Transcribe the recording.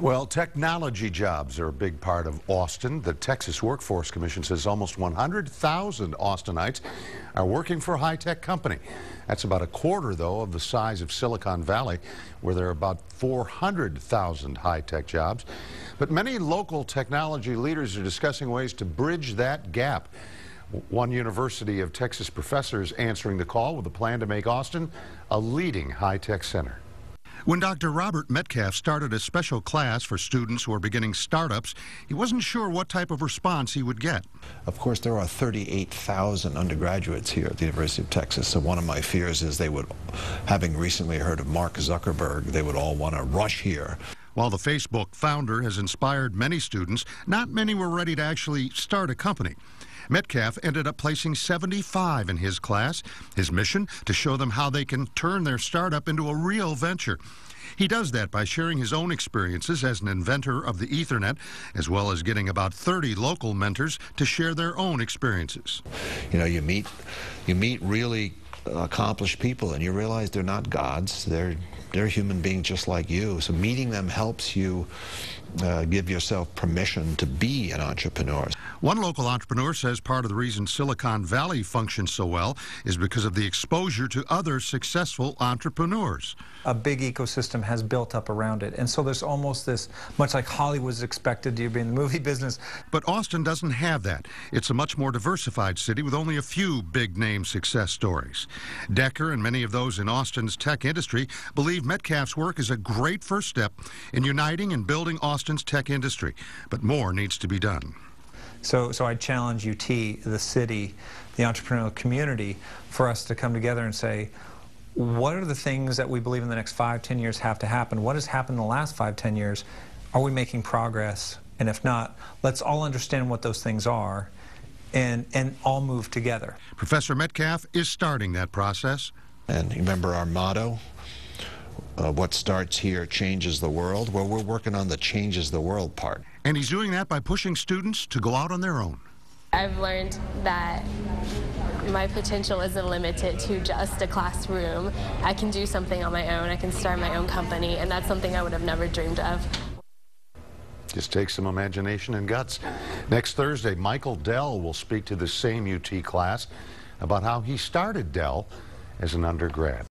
Well, technology jobs are a big part of Austin. The Texas Workforce Commission says almost 100,000 Austinites are working for a high-tech company. That's about a quarter, though, of the size of Silicon Valley, where there are about 400,000 high-tech jobs. But many local technology leaders are discussing ways to bridge that gap. One University of Texas professor is answering the call with a plan to make Austin a leading high-tech center. When Dr. Robert Metcalf started a special class for students who are beginning startups, he wasn't sure what type of response he would get. Of course, there are 38,000 undergraduates here at the University of Texas, so one of my fears is they would, having recently heard of Mark Zuckerberg, they would all want to rush here. While the Facebook founder has inspired many students, not many were ready to actually start a company. Metcalf ended up placing 75 in his class. His mission, to show them how they can turn their startup into a real venture. He does that by sharing his own experiences as an inventor of the Ethernet, as well as getting about 30 local mentors to share their own experiences. You know, you meet really accomplished people, and you realize they're not gods. They're human beings just like you. So meeting them helps you give yourself permission to be an entrepreneur. One local entrepreneur says part of the reason Silicon Valley functions so well is because of the exposure to other successful entrepreneurs. A big ecosystem has built up around it, and so there's almost this, much like Hollywood's expected to be in the movie business. But Austin doesn't have that. It's a much more diversified city with only a few big-name success stories. Decker and many of those in Austin's tech industry believe Metcalf's work is a great first step in uniting and building Austin's tech industry, but more needs to be done. So I challenge UT, the city, the entrepreneurial community, for us to come together and say, what are the things that we believe in the next 5-10 years have to happen? What has happened in the last 5-10 years? Are we making progress? And if not, let's all understand what those things are and all move together. Professor Metcalf is starting that process. And remember our motto? What starts here changes the world. Well, we're working on the changes the world part. And he's doing that by pushing students to go out on their own. I've learned that my potential isn't limited to just a classroom. I can do something on my own. I can start my own company, and that's something I would have never dreamed of. Just takes some imagination and guts. Next Thursday, Michael Dell will speak to the same UT class about how he started Dell as an undergrad.